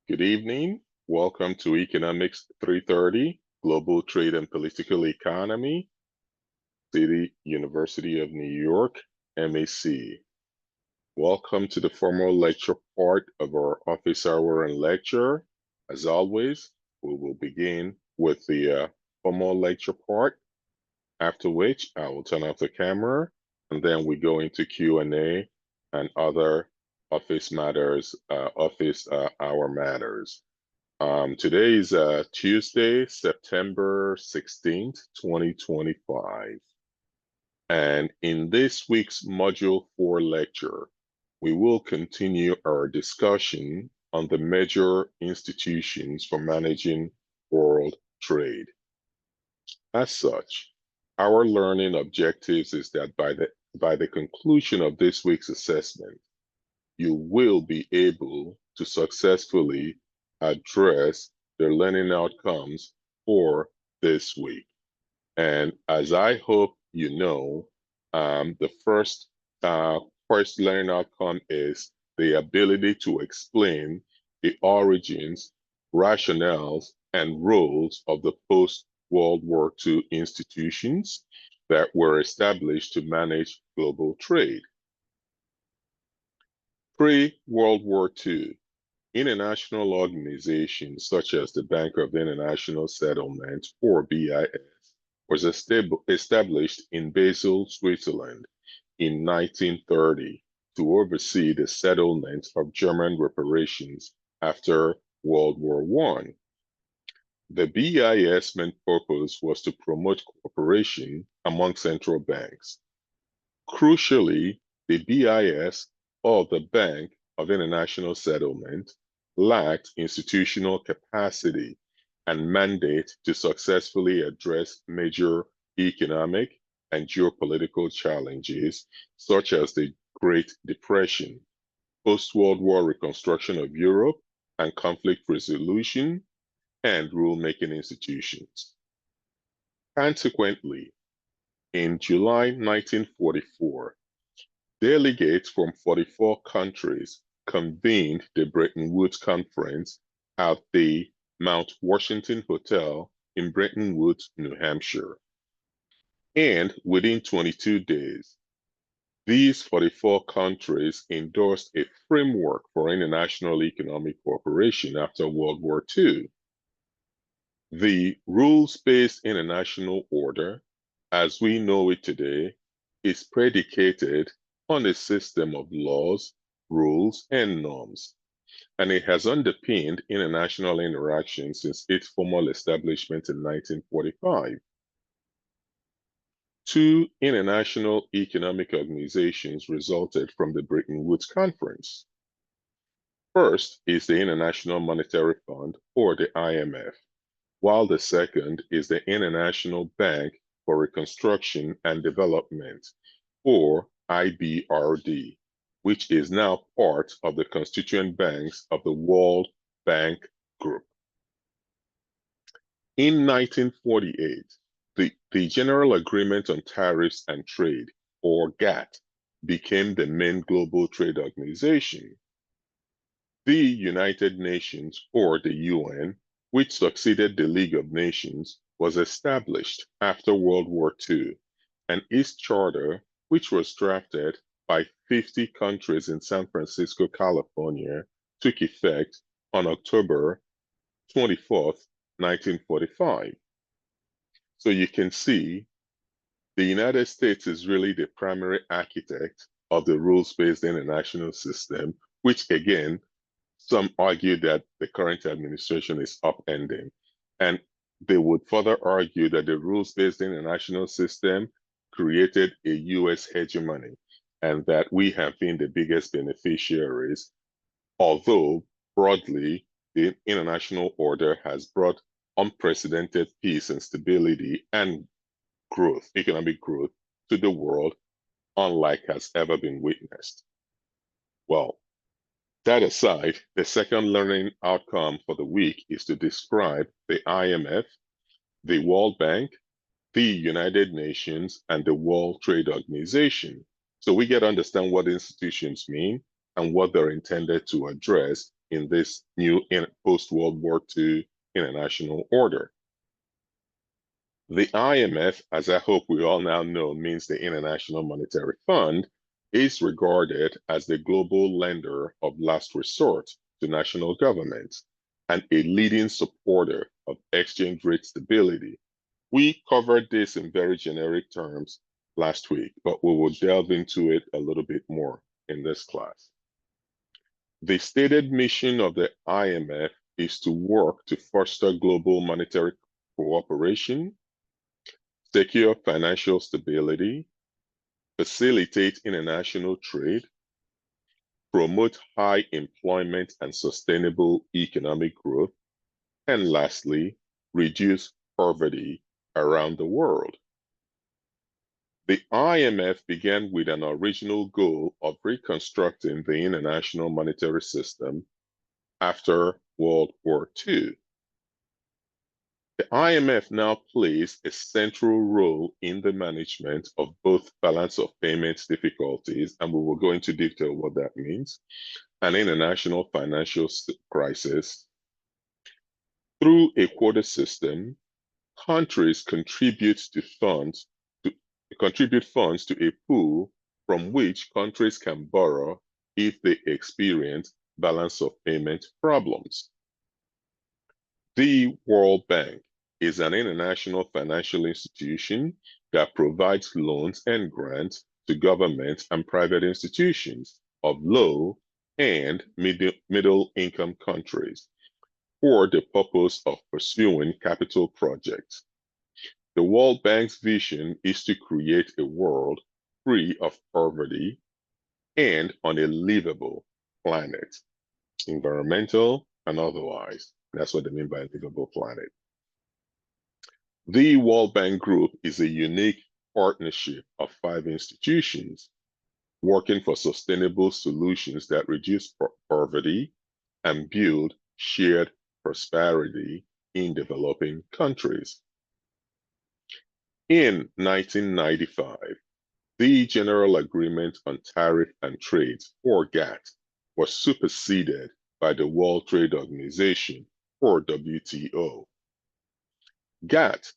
Good evening. Welcome to Economics 330, Global Trade and Political Economy, City University of New York, MAC. Welcome to the formal lecture part of our office hour and lecture. As always, we will begin with the formal lecture part, after which I will turn off the camera, and then we go into Q&A and other office matters, office hour matters. Today is Tuesday, September 16th, 2025. And in this week's Module 4 lecture, we will continue our discussion on the major institutions for managing world trade. As such, our learning objectives is that by the conclusion of this week's assessment, you will be able to successfully address the learning outcomes for this week. And as I hope you know, the first learning outcome is the ability to explain the origins, rationales, and roles of the post-World War II institutions that were established to manage global trade. Pre-World War II, international organizations such as the Bank of International Settlement, or BIS, was established in Basel, Switzerland in 1930 to oversee the settlement of German reparations after World War I. The BIS main purpose was to promote cooperation among central banks. Crucially, the BIS, or the Bank of International Settlement, lacked institutional capacity and mandate to successfully address major economic and geopolitical challenges such as the Great Depression, post-World War reconstruction of Europe, and conflict resolution and rulemaking institutions. Consequently, in July 1944, delegates from 44 countries convened the Bretton Woods Conference at the Mount Washington Hotel in Bretton Woods, New Hampshire. And within 22 days, these 44 countries endorsed a framework for international economic cooperation after World War II. The rules-based international order, as we know it today, is predicated on a system of laws, rules, and norms, and it has underpinned international interaction since its formal establishment in 1945. Two international economic organizations resulted from the Bretton Woods Conference. First is the International Monetary Fund, or the IMF, while the second is the International Bank for Reconstruction and Development, or IBRD, which is now part of the constituent banks of the World Bank Group. In 1948, the General Agreement on Tariffs and Trade, or GATT, became the main global trade organization. The United Nations, or the UN, which succeeded the League of Nations, was established after World War II, and its charter, which was drafted by 50 countries in San Francisco, California, took effect on October 24th, 1945. So you can see the United States is really the primary architect of the rules-based international system, which again, some argue that the current administration is upending. And they would further argue that the rules-based international system created a US hegemony and that we have been the biggest beneficiaries, although broadly, the international order has brought unprecedented peace and stability and growth, economic growth, to the world, unlike has ever been witnessed. Well, that aside, the second learning outcome for the week is to describe the IMF, the World Bank, the United Nations, and the World Trade Organization. So we get to understand what institutions mean and what they're intended to address in this new post-World War II international order. The IMF, as I hope we all now know, means the International Monetary Fund, is regarded as the global lender of last resort to national governments and a leading supporter of exchange rate stability. We covered this in very generic terms last week, but we will delve into it a little bit more in this class. The stated mission of the IMF is to work to foster global monetary cooperation, secure financial stability, facilitate international trade, promote high employment and sustainable economic growth, and lastly, reduce poverty around the world. The IMF began with an original goal of reconstructing the international monetary system after World War II. The IMF now plays a central role in the management of both balance of payments difficulties, and we will go into detail what that means, and international financial crisis. Through a quota system, countries contribute funds to a pool from which countries can borrow if they experience balance of payment problems. The World Bank is an international financial institution that provides loans and grants to governments and private institutions of low and middle income countries for the purpose of pursuing capital projects. The World Bank's vision is to create a world free of poverty and on a livable planet, environmental and otherwise. That's what they mean by a livable planet. The World Bank Group is a unique partnership of 5 institutions working for sustainable solutions that reduce poverty and build shared prosperity in developing countries. In 1995, the General Agreement on Tariff and Trade, or GATT, was superseded by the World Trade Organization, or WTO. GATT,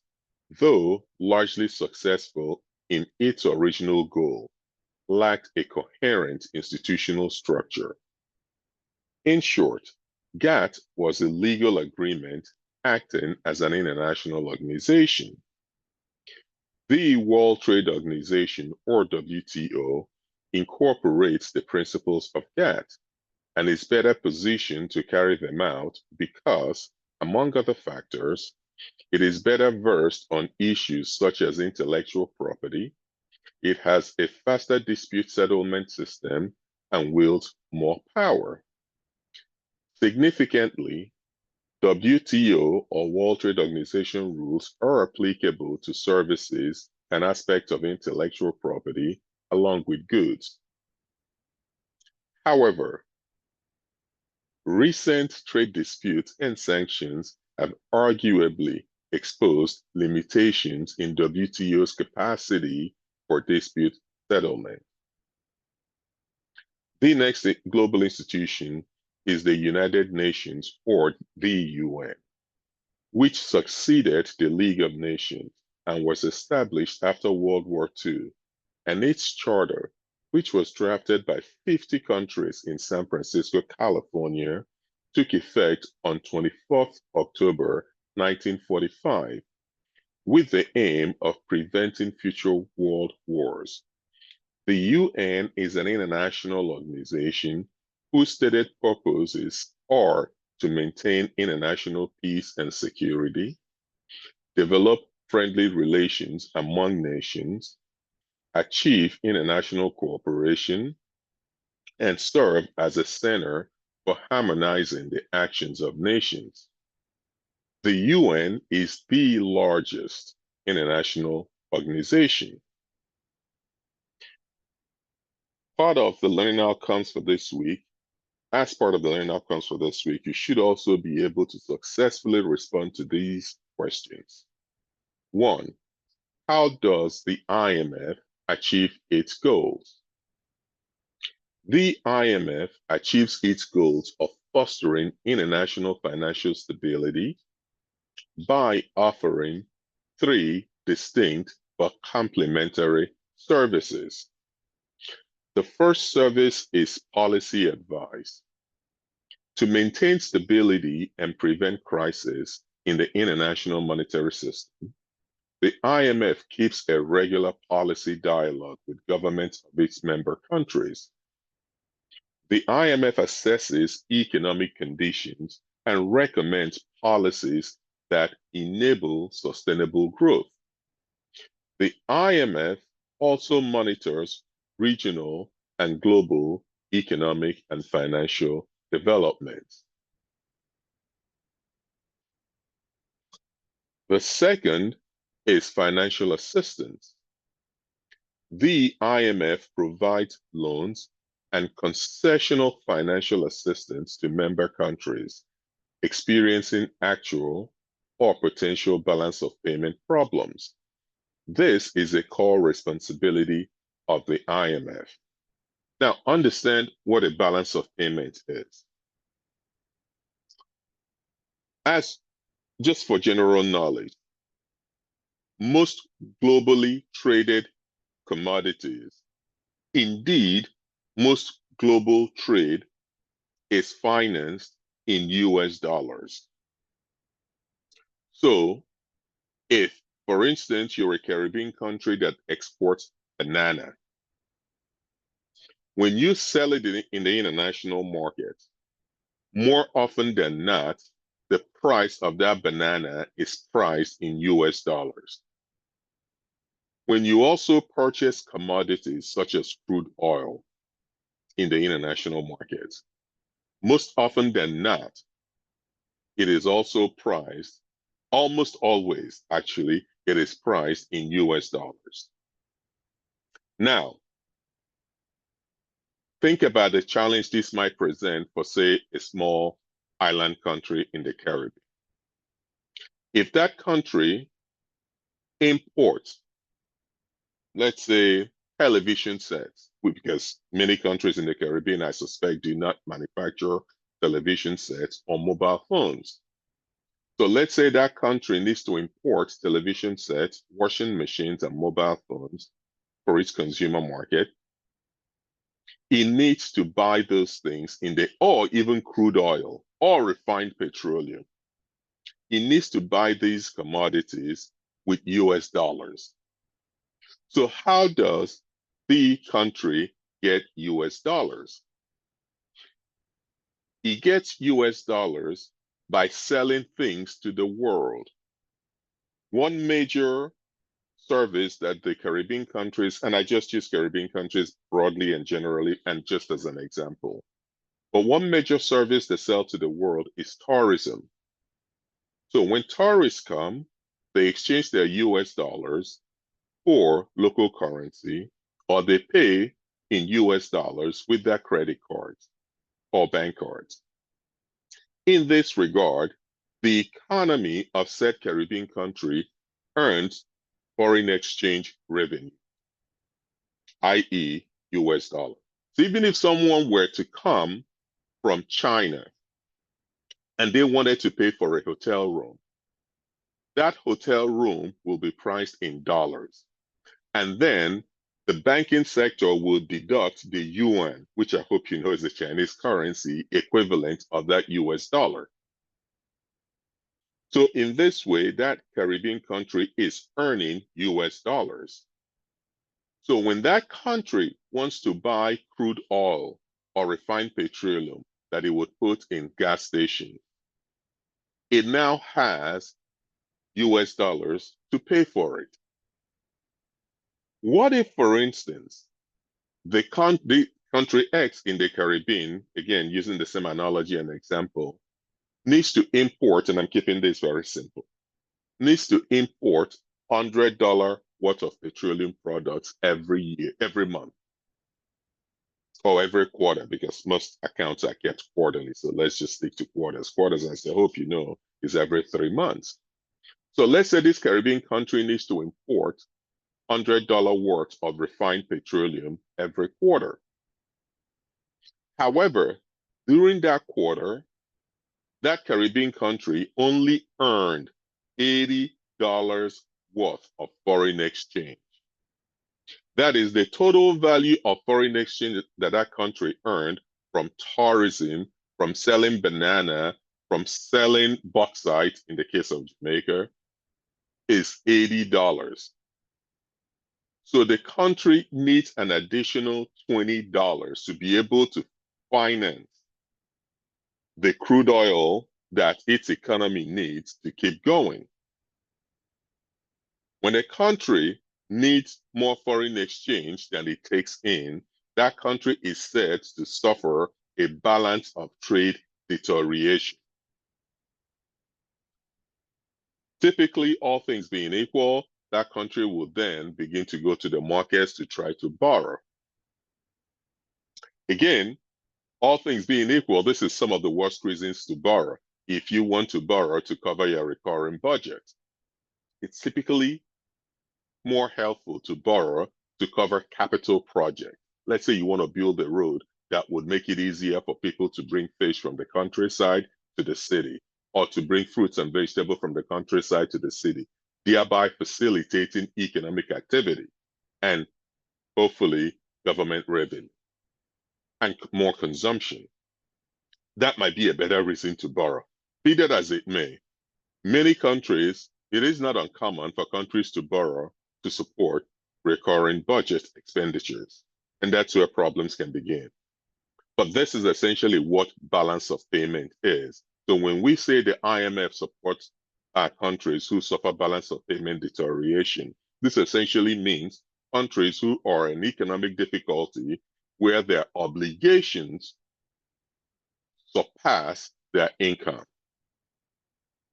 though largely successful in its original goal, lacked a coherent institutional structure. In short, GATT was a legal agreement acting as an international organization. The World Trade Organization, or WTO, incorporates the principles of GATT and is better positioned to carry them out because, among other factors, it is better versed on issues such as intellectual property, it has a faster dispute settlement system, and wields more power. Significantly, WTO or World Trade Organization rules are applicable to services and aspects of intellectual property along with goods. However, recent trade disputes and sanctions have arguably exposed limitations in WTO's capacity for dispute settlement. The next global institution is the United Nations, or the UN, which succeeded the League of Nations and was established after World War II, and its charter, which was drafted by 50 countries in San Francisco, California, took effect on 24th October 1945, with the aim of preventing future world wars. The UN is an international organization whose stated purposes are to maintain international peace and security, develop friendly relations among nations, achieve international cooperation, and serve as a center for harmonizing the actions of nations. The UN is the largest international organization. Part of the learning outcomes for this week, as part of the learning outcomes for this week, you should also be able to successfully respond to these questions. 1, how does the IMF achieve its goals? The IMF achieves its goals of fostering international financial stability by offering three distinct but complementary services. The first service is policy advice. To maintain stability and prevent crisis in the international monetary system, the IMF keeps a regular policy dialogue with governments of its member countries. The IMF assesses economic conditions and recommends policies that enable sustainable growth. The IMF also monitors regional and global economic and financial developments. The second is financial assistance. The IMF provides loans and concessional financial assistance to member countries experiencing actual or potential balance of payment problems. This is a core responsibility of the IMF. Now, understand what a balance of payment is. As just for general knowledge, most globally traded commodities, indeed, most global trade is financed in US dollars. So, if, for instance, you're a Caribbean country that exports banana, when you sell it in the international market, more often than not, the price of that banana is priced in US dollars. When you also purchase commodities such as crude oil in the international markets, most often than not, it is also priced, almost always actually, it is priced in US dollars. Now, think about the challenge this might present for, say, a small island country in the Caribbean. If that country imports, let's say, television sets, because many countries in the Caribbean, I suspect, do not manufacture television sets or mobile phones. So let's say that country needs to import television sets, washing machines, and mobile phones for its consumer market. It needs to buy those things or even crude oil or refined petroleum. It needs to buy these commodities with US dollars. So how does the country get US dollars? It gets US dollars by selling things to the world. One major service that the Caribbean countries, and I just use Caribbean countries broadly and generally, and just as an example, but one major service they sell to the world is tourism. So when tourists come, they exchange their US dollars for local currency, or they pay in US dollars with their credit cards or bank cards. In this regard, the economy of said Caribbean country earns foreign exchange revenue, i.e. US dollar. So even if someone were to come from China and they wanted to pay for a hotel room, that hotel room will be priced in dollars. And then the banking sector will deduct the yuan, which I hope you know is the Chinese currency equivalent of that US dollar. So in this way, that Caribbean country is earning US dollars. So when that country wants to buy crude oil or refined petroleum that it would put in gas stations, it now has US dollars to pay for it. What if, for instance, the country X in the Caribbean, again, using the same analogy and example, needs to import, and I'm keeping this very simple, needs to import $100 worth of petroleum products every year, every month, or every quarter, because most accounts are kept quarterly. So let's just stick to quarters. Quarters, as I hope you know, is every 3 months. So let's say this Caribbean country needs to import $100 worth of refined petroleum every quarter. However, During that quarter, that Caribbean country only earned $80 worth of foreign exchange. That is the total value of foreign exchange that that country earned from tourism, from selling banana, from selling bauxite in the case of Jamaica, is $80. So the country needs an additional $20 to be able to finance the crude oil that its economy needs to keep going. When a country needs more foreign exchange than it takes in, that country is said to suffer a balance of trade deterioration. Typically, all things being equal, that country will then begin to go to the markets to try to borrow. Again, all things being equal, this is some of the worst reasons to borrow. If you want to borrow to cover your recurring budget, it's typically more helpful to borrow to cover capital projects. Let's say you want to build a road that would make it easier for people to bring fish from the countryside to the city, or to bring fruits and vegetables from the countryside to the city, thereby facilitating economic activity and hopefully government revenue and more consumption. That might be a better reason to borrow. Be that as it may, many countries, it is not uncommon for countries to borrow to support recurring budget expenditures. And that's where problems can begin. But this is essentially what balance of payment is. So when we say the IMF supports countries who suffer balance of payment deterioration, this essentially means countries who are in economic difficulty where their obligations surpass their income.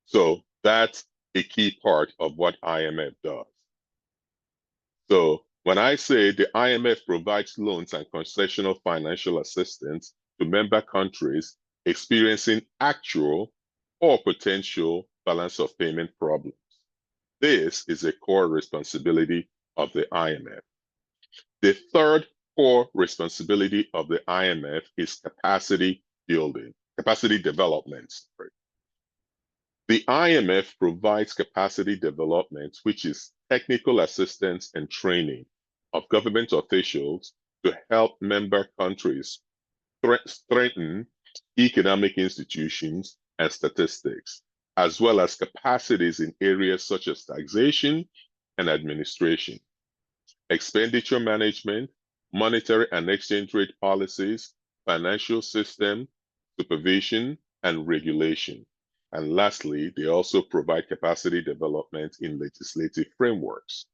So that's a key part of what IMF does. So when I say the IMF provides loans and concessional financial assistance to member countries experiencing actual or potential balance of payment problems, this is a core responsibility of the IMF. The third core responsibility of the IMF is capacity building, capacity development. The IMF provides capacity development, which is technical assistance and training of government officials to help member countries strengthen economic institutions and statistics, as well as capacities in areas such as taxation and administration, expenditure management, monetary and exchange rate policies, financial system, supervision, and regulation. And lastly, they also provide capacity development in legislative frameworks.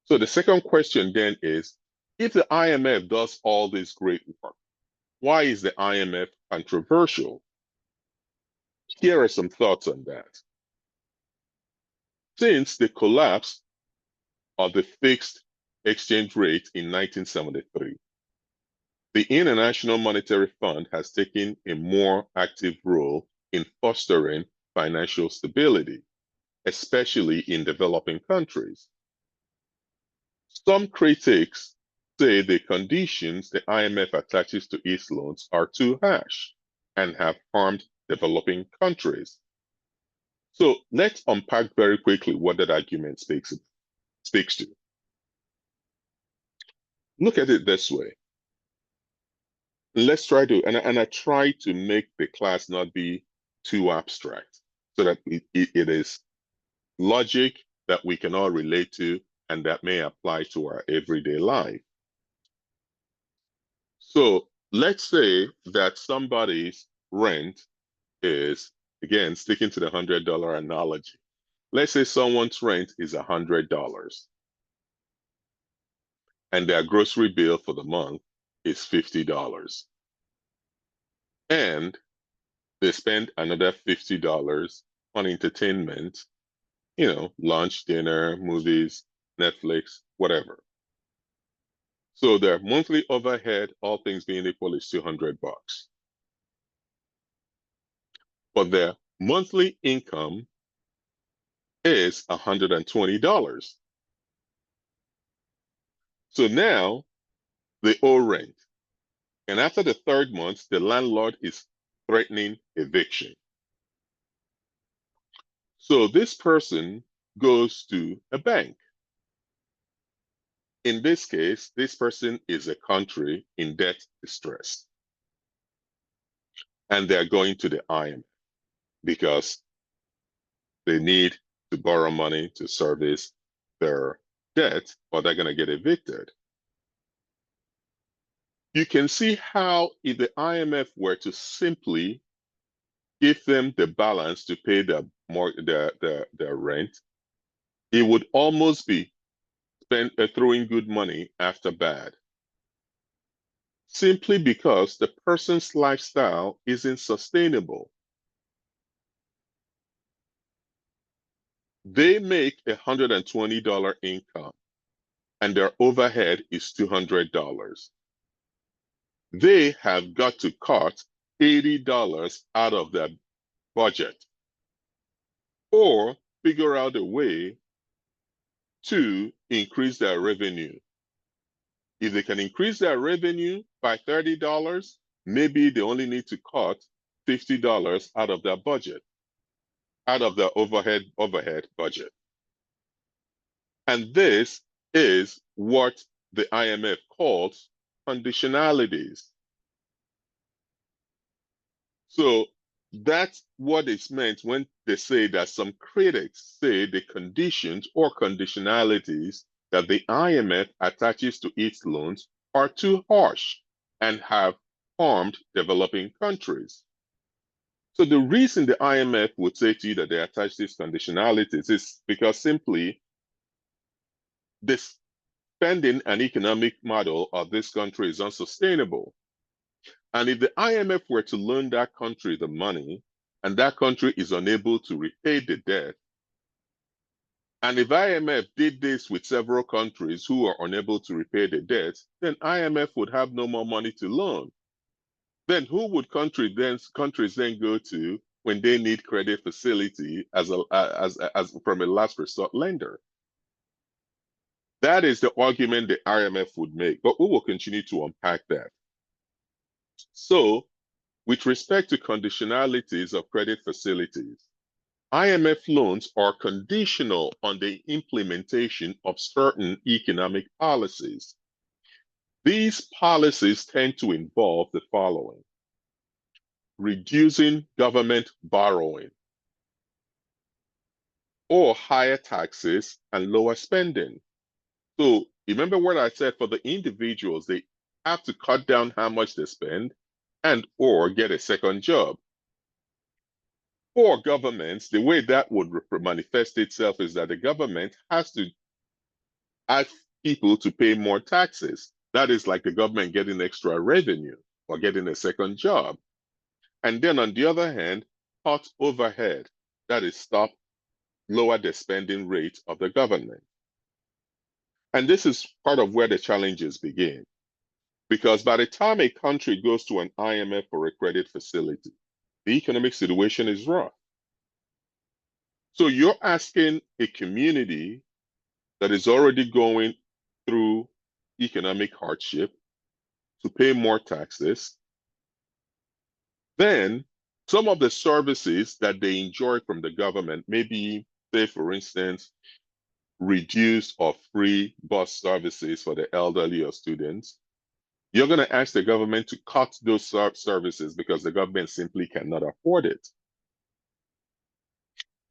So the second question then is, if the IMF does all this great work, why is the IMF controversial? Here are some thoughts on that. Since the collapse of the fixed exchange rate in 1973, the International Monetary Fund has taken a more active role in fostering financial stability, especially in developing countries. Some critics say the conditions the IMF attaches to its loans are too harsh and have harmed developing countries. So let's unpack very quickly what that argument speaks to. Look at it this way. Let's try to, and I try to make the class not be too abstract so that it is logic that we can all relate to and that may apply to our everyday life. So let's say that somebody's rent is, again, sticking to the $100 analogy. Let's say someone's rent is $100 and their grocery bill for the month is $50. And they spend another $50 on entertainment, lunch, dinner, movies, Netflix, whatever. So their monthly overhead, all things being equal, is $200. But their monthly income is $120. So now they owe rent And after the third month, the landlord is threatening eviction. So this person goes to a bank. In this case, this person is a country in debt distress, and they're going to the IMF because they need to borrow money to service their debt, or they're going to get evicted. You can see how if the IMF were to simply give them the balance to pay their rent, it would almost be throwing good money after bad, simply because the person's lifestyle isn't sustainable. They make $120 income and their overhead is $200. They have got to cut $80 out of their budget or figure out a way to increase their revenue. If they can increase their revenue by $30, maybe they only need to cut $50 out of their budget, out of their overhead budget. And this is what the IMF calls conditionalities. So that's what is meant when they say that some critics say the conditions or conditionalities that the IMF attaches to its loans are too harsh and have harmed developing countries. So the reason the IMF would say to you that they attach these conditionalities is because simply this spending and economic model of this country is unsustainable. And if the IMF were to loan that country the money and that country is unable to repay the debt, and if IMF did this with several countries who are unable to repay the debt, then IMF would have no more money to loan. Then who would countries then go to when they need credit facility as from a last resort lender? That is the argument the IMF would make, but we will continue to unpack that. So, with respect to conditionalities of credit facilities, IMF loans are conditional on the implementation of certain economic policies. These policies tend to involve the following: reducing government borrowing, or higher taxes and lower spending. So remember what I said, for the individuals, they have to cut down how much they spend and or get a second job. For governments, the way that would manifest itself is that the government has to ask people to pay more taxes. That is like the government getting extra revenue or getting a second job. And then on the other hand, cut overhead. That is lower the spending rate of the government. And this is part of where the challenges begin. Because by the time a country goes to an IMF or a credit facility, the economic situation is rough. So you're asking a community that is already going through economic hardship to pay more taxes. Then some of the services that they enjoy from the government, maybe, say, for instance, reduced or free bus services for the elderly or students, you're going to ask the government to cut those services because the government simply cannot afford it.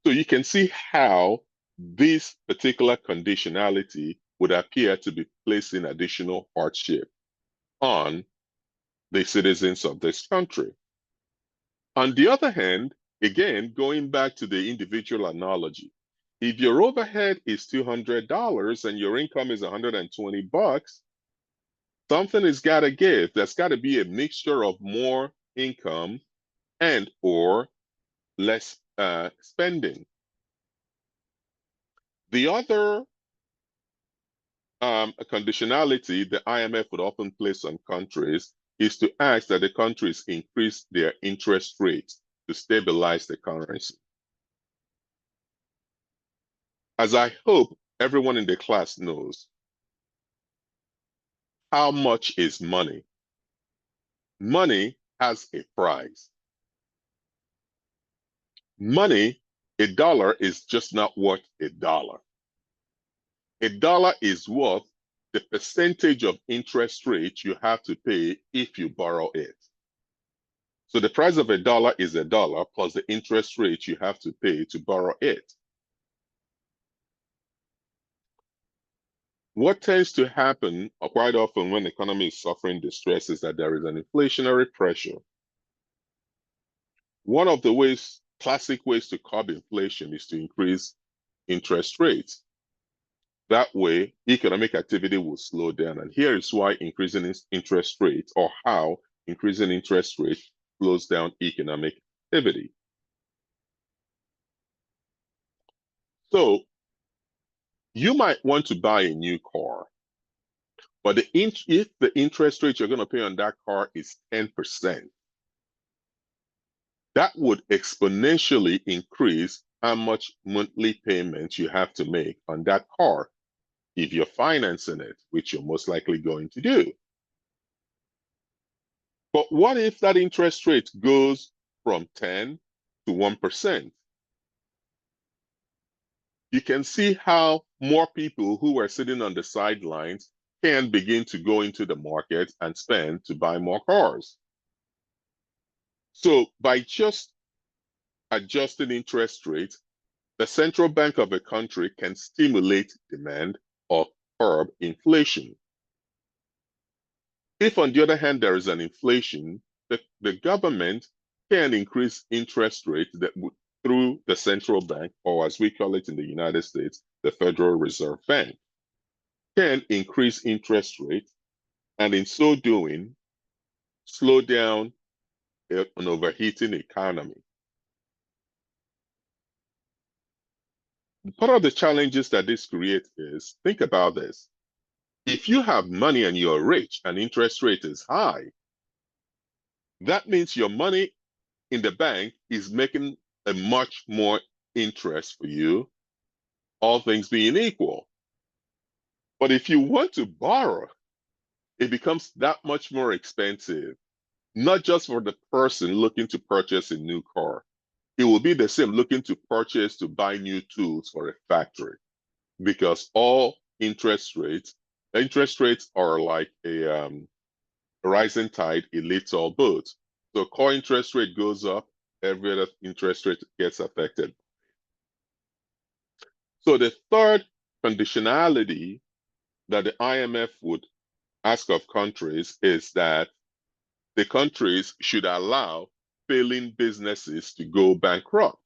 So you can see how this particular conditionality would appear to be placing additional hardship on the citizens of this country. On the other hand, again, going back to the individual analogy, if your overhead is $200 and your income is $120, something has got to give. There's got to be a mixture of more income and or less spending. The other conditionality the IMF would often place on countries is to ask that the countries increase their interest rates to stabilize the currency. As I hope everyone in the class knows, how much is money? money has a price. Money, a dollar is just not worth a dollar. A dollar is worth the percentage of interest rate you have to pay if you borrow it. So the price of a dollar is a dollar plus the interest rate you have to pay to borrow it. What tends to happen quite often when the economy is suffering distress is that there is an inflationary pressure. One of the ways, classic ways to curb inflation is to increase interest rates. That way, economic activity will slow down. And here is why increasing interest rates, or how increasing interest rates slows down economic activity. So you might want to buy a new car, but if the interest rate you're going to pay on that car is 10%, that would exponentially increase how much monthly payments you have to make on that car if you're financing it, which you're most likely going to do. But what if that interest rate goes from 10 to 1%? You can see how more people who are sitting on the sidelines can begin to go into the market and spend to buy more cars. So by just adjusting interest rates, the central bank of a country can stimulate demand or curb inflation. If, on the other hand, there is an inflation, the government can increase interest rates through the central bank, or as we call it in the United States, the Federal Reserve Bank, can increase interest rates, and in so doing, slow down an overheating economy. Part of the challenges that this creates is, think about this. If you have money and you're rich and interest rate is high, that means your money in the bank is making a much more interest for you, all things being equal. But if you want to borrow, it becomes that much more expensive, not just for the person looking to purchase a new car. It will be the same looking to buy new tools for a factory, because all interest rates are like a rising tide, it lifts all boats. So core interest rate goes up, every other interest rate gets affected. So the third conditionality that the IMF would ask of countries is that the countries should allow failing businesses to go bankrupt.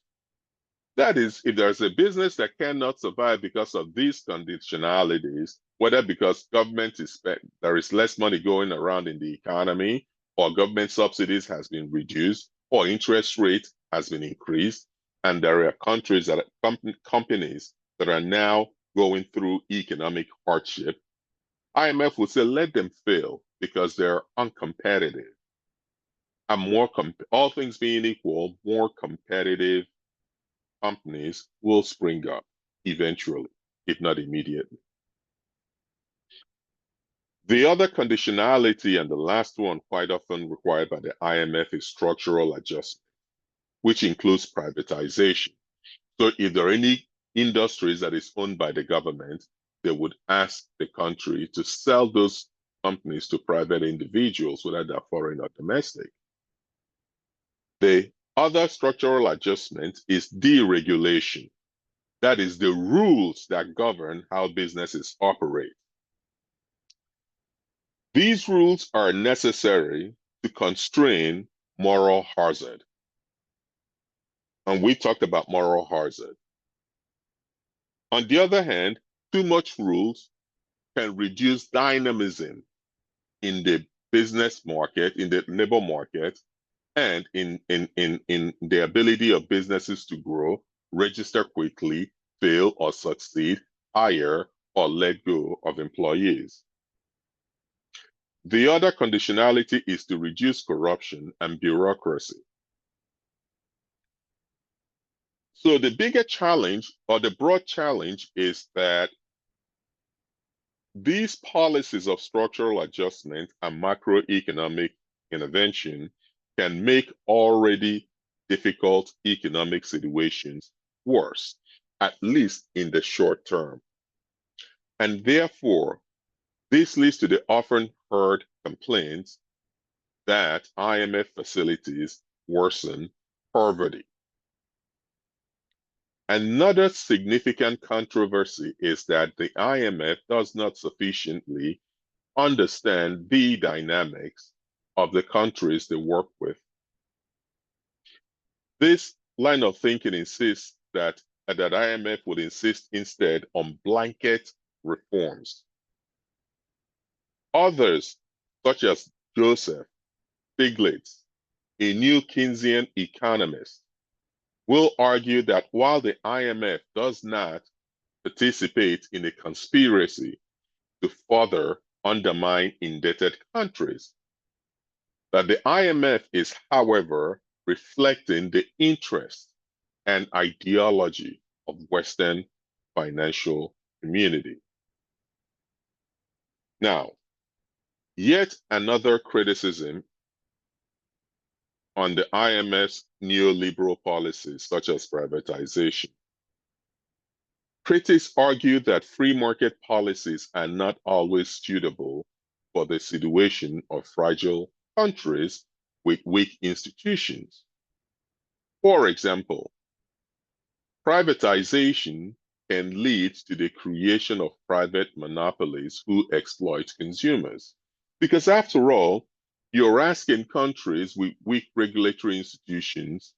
That is, if there's a business that cannot survive because of these conditionalities, whether because there is less money going around in the economy, or government subsidies has been reduced, or interest rate has been increased, and there are countries that companies that are now going through economic hardship, IMF would say let them fail because they're uncompetitive. And all things being equal, more competitive companies will spring up eventually, if not immediately. The other conditionality, and the last one quite often required by the IMF, is structural adjustment, which includes privatization. So if there are any industries that is owned by the government, they would ask the country to sell those companies to private individuals, whether they're foreign or domestic. The other structural adjustment is deregulation. That is the rules that govern how businesses operate. These rules are necessary to constrain moral hazard. And we talked about moral hazard. On the other hand, too much rules can reduce dynamism in the business market, in the labor market, and in the ability of businesses to grow, register quickly, fail or succeed, hire or let go of employees. The other conditionality is to reduce corruption and bureaucracy. So the bigger challenge, or the broad challenge, is that these policies of structural adjustment and macroeconomic intervention can make already difficult economic situations worse, at least in the short term. And therefore, this leads to the often heard complaints that IMF facilities worsen poverty. Another significant controversy is that the IMF does not sufficiently understand the dynamics of the countries they work with. This line of thinking insists that IMF would insist instead on blanket reforms. Others, such as Joseph Stiglitz, a new Keynesian economist, will argue that while the IMF does not participate in a conspiracy to further undermine indebted countries, that the IMF is, however, reflecting the interests and ideology of Western financial community. Now, yet another criticism on the IMF's neoliberal policies, such as privatization. Critics argue that free market policies are not always suitable for the situation of fragile countries with weak institutions. For example, privatization can lead to the creation of private monopolies who exploit consumers. Because after all, you're asking countries with weak regulatory institutions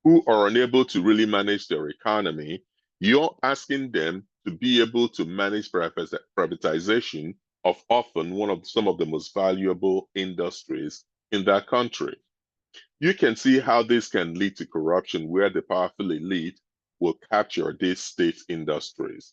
who are unable to really manage their economy, you're asking them to be able to manage privatization of often some of the most valuable industries in that country. You can see how this can lead to corruption where the powerful elite will capture these state industries.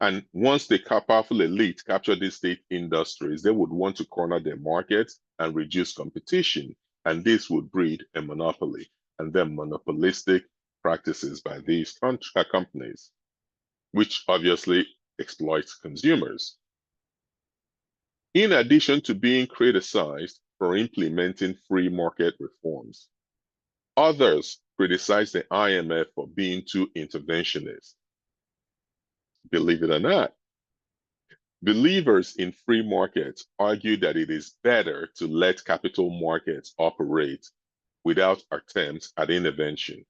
And once the powerful elite capture these state industries, they would want to corner their markets and reduce competition. And this would breed a monopoly and then monopolistic practices by these companies, which obviously exploits consumers. In addition to being criticized for implementing free market reforms, others criticize the IMF for being too interventionist. Believe it or not, believers in free markets argue that it is better to let capital markets operate without attempts at intervention.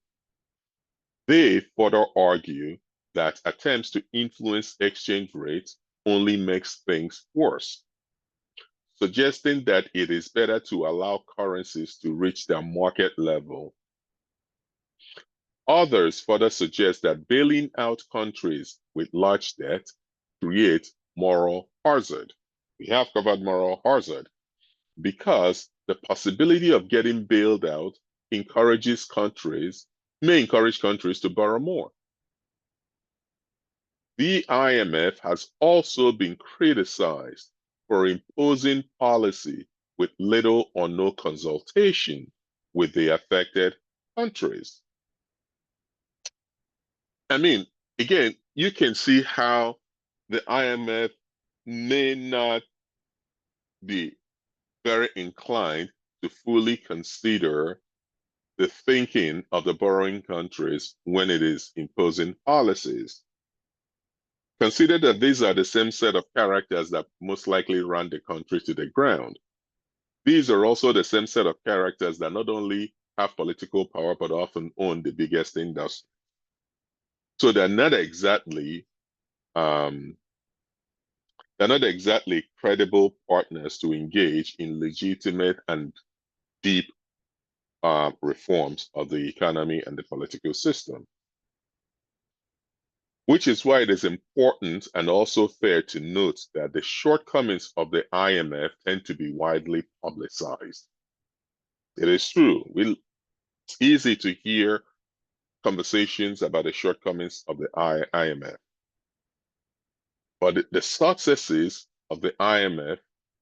They further argue that attempts to influence exchange rates only makes things worse, suggesting that it is better to allow currencies to reach their market level. Others further suggest that bailing out countries with large debt creates moral hazard. We have covered moral hazard because the possibility of getting bailed out may encourage countries to borrow more. The IMF has also been criticized for imposing policy with little or no consultation with the affected countries. I mean, again, you can see how the IMF may not be very inclined to fully consider the thinking of the borrowing countries when it is imposing policies. Consider that these are the same set of characters that most likely ran the country to the ground. These are also the same set of characters that not only have political power, but often own the biggest industry. So they're not exactly credible partners to engage in legitimate and deep reforms of the economy and the political system. Which is why it is important and also fair to note that the shortcomings of the IMF tend to be widely publicized. It is true. It's easy to hear conversations about the shortcomings of the IMF. But the successes of the IMF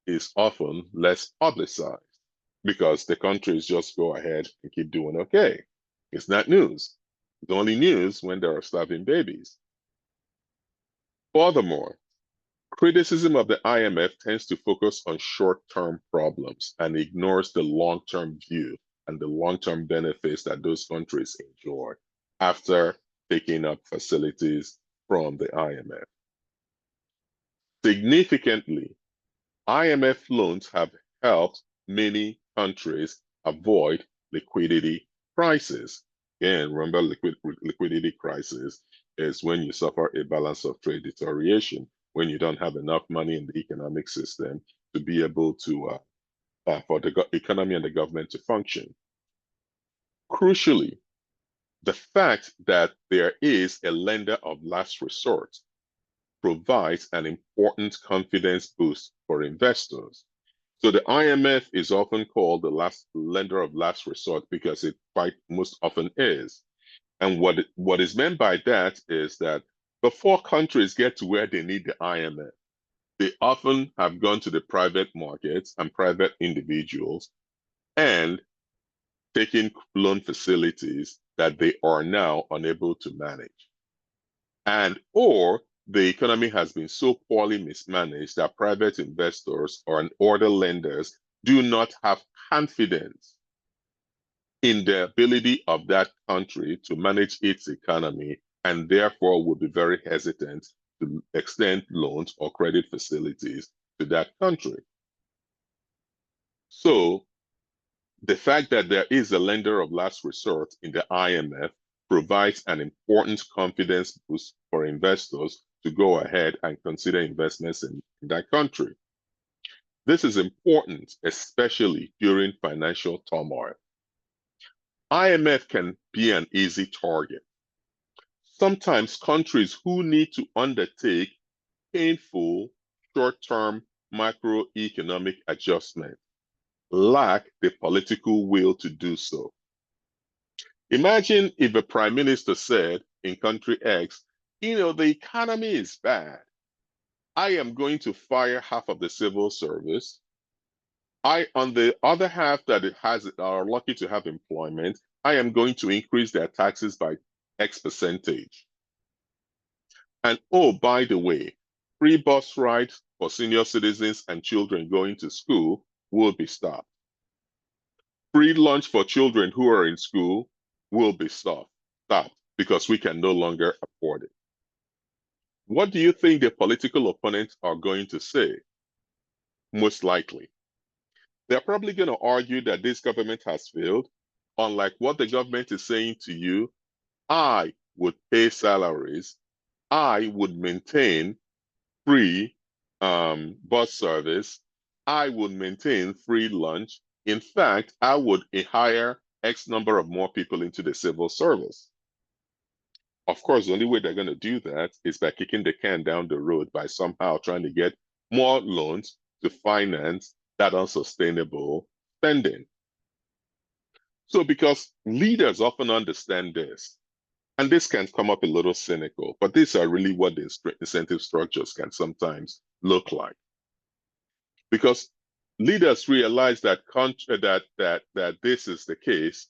is often less publicized because the countries just go ahead and keep doing okay. It's not news. It's only news when there are starving babies. Furthermore, Criticism of the IMF tends to focus on short-term problems and ignores the long-term view and the long-term benefits that those countries enjoy after taking up facilities from the IMF. Significantly, IMF loans have helped many countries avoid liquidity crisis. Again, remember liquidity crisis is when you suffer a balance of trade deterioration, when you don't have enough money in the economic system to be able to, for the economy and the government to function. Crucially, the fact that there is a lender of last resort provides an important confidence boost for investors. So the IMF is often called the last lender of last resort because it quite most often is. And what is meant by that is that before countries get to where they need the IMF, they often have gone to the private markets and private individuals and taken loan facilities that they are now unable to manage. And or the economy has been so poorly mismanaged that private investors or other lenders do not have confidence in the ability of that country to manage its economy and therefore would be very hesitant to extend loans or credit facilities to that country. So the fact that there is a lender of last resort in the IMF provides an important confidence boost for investors to go ahead and consider investments in that country. This is important, especially during financial turmoil. IMF can be an easy target. Sometimes countries who need to undertake painful short-term macroeconomic adjustment lack the political will to do so. Imagine if a prime minister said in country X, the economy is bad. I am going to fire half of the civil service. On the other half that are lucky to have employment, I am going to increase their taxes by X percentage. And oh, by the way, free bus rides for senior citizens and children going to school will be stopped. Free lunch for children who are in school will be stopped because we can no longer afford it. What do you think the political opponents are going to say? Most likely, they're probably going to argue that this government has failed. Unlike what the government is saying to you, I would pay salaries, I would maintain free bus service, I would maintain free lunch. In fact, I would hire X number of more people into the civil service. Of course, the only way they're going to do that is by kicking the can down the road by somehow trying to get more loans to finance that unsustainable spending. So, because leaders often understand this, and this can come up a little cynical, but these are really what the incentive structures can sometimes look like. Because leaders realize that that this is the case,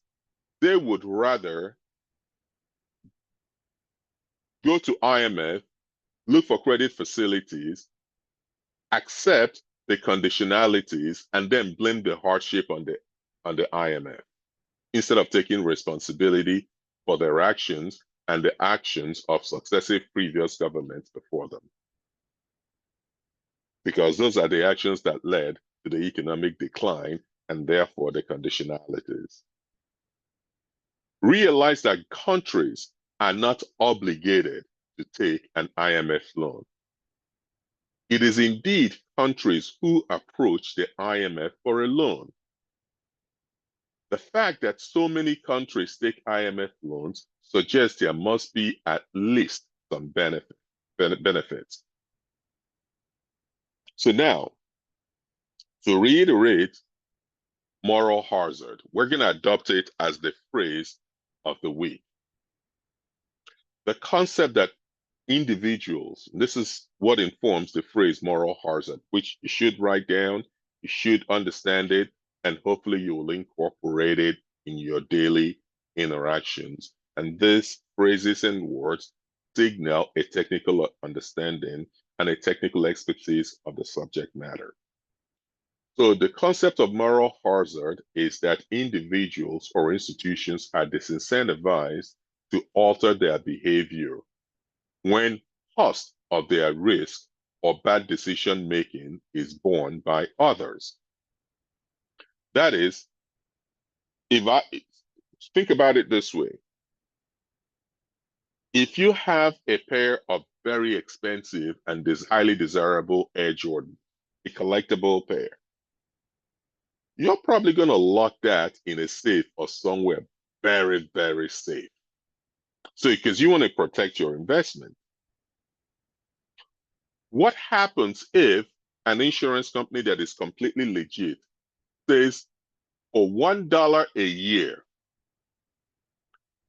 they would rather go to IMF, look for credit facilities, accept the conditionalities, and then blame the hardship on the IMF instead of taking responsibility for their actions and the actions of successive previous governments before them. Because those are the actions that led to the economic decline and therefore the conditionalities. Realize that countries are not obligated to take an IMF loan. It is indeed countries who approach the IMF for a loan. The fact that so many countries take IMF loans suggests there must be at least some benefits. So now, to reiterate moral hazard, we're going to adopt it as the phrase of the week. The concept that individuals, this is what informs the phrase moral hazard, which you should write down, you should understand it, and hopefully you will incorporate it in your daily interactions. And these phrases and words signal a technical understanding and a technical expertise of the subject matter. So the concept of moral hazard is that individuals or institutions are disincentivized to alter their behavior when cost of their risk or bad decision making is borne by others. That is, if I think about it this way, if you have a pair of very expensive and highly desirable Air Jordan, a collectible pair, you're probably going to lock that in a safe or somewhere very, very safe. So, because you want to protect your investment. What happens if an insurance company that is completely legit says, for $1 a year,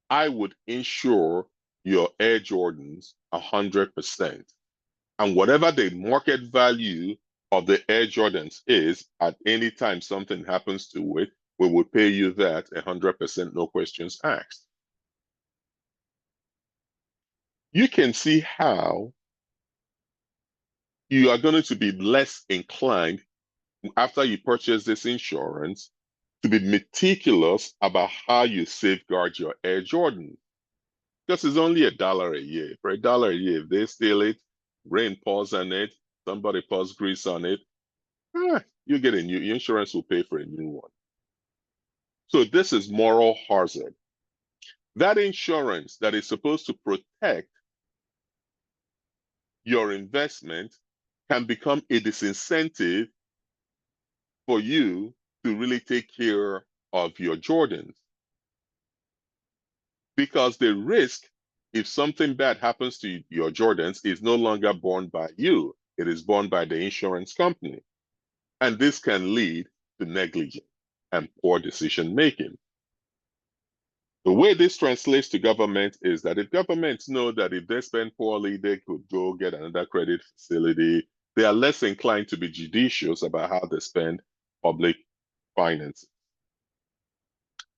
I would insure your Air Jordans 100%. And whatever the market value of the Air Jordans is at any time something happens to it, we will pay you that 100%, no questions asked. You can see how you are going to be less inclined after you purchase this insurance to be meticulous about how you safeguard your Air Jordan. Because it's only $1 a year. For $1 a year, if they steal it, rain pours on it, somebody pours grease on it, you get a new, your insurance will pay for a new one. So this is moral hazard. That insurance that is supposed to protect your investment can become a disincentive for you to really take care of your Jordans. Because the risk, if something bad happens to your Jordans, is no longer borne by you. It is borne by the insurance company. And this can lead to negligence and poor decision making. The way this translates to government is that if governments know that if they spend poorly, they could go get another credit facility, they are less inclined to be judicious about how they spend public finances.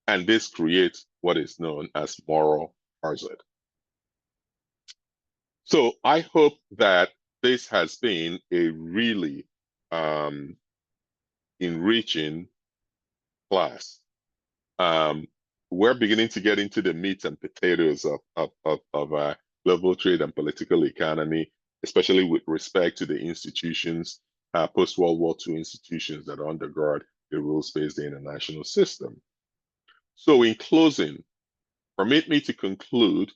And this creates what is known as moral hazard. So I hope that this has been a really enriching class. We're beginning to get into the meat and potatoes of global trade and political economy, especially with respect to the institutions, post-World War II institutions that undergird the rules-based international system. So in closing, permit me to conclude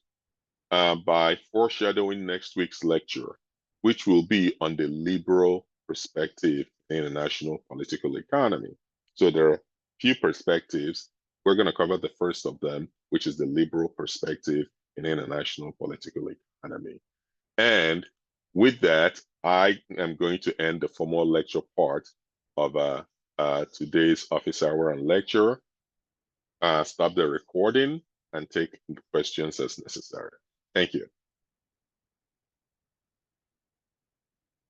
by foreshadowing next week's lecture, which will be on the liberal perspective in international political economy. So there are a few perspectives. We're going to cover the first of them, which is the liberal perspective in international political economy. And with that, I am going to end the formal lecture part of today's office hour and lecture, stop the recording, and take questions as necessary. Thank you.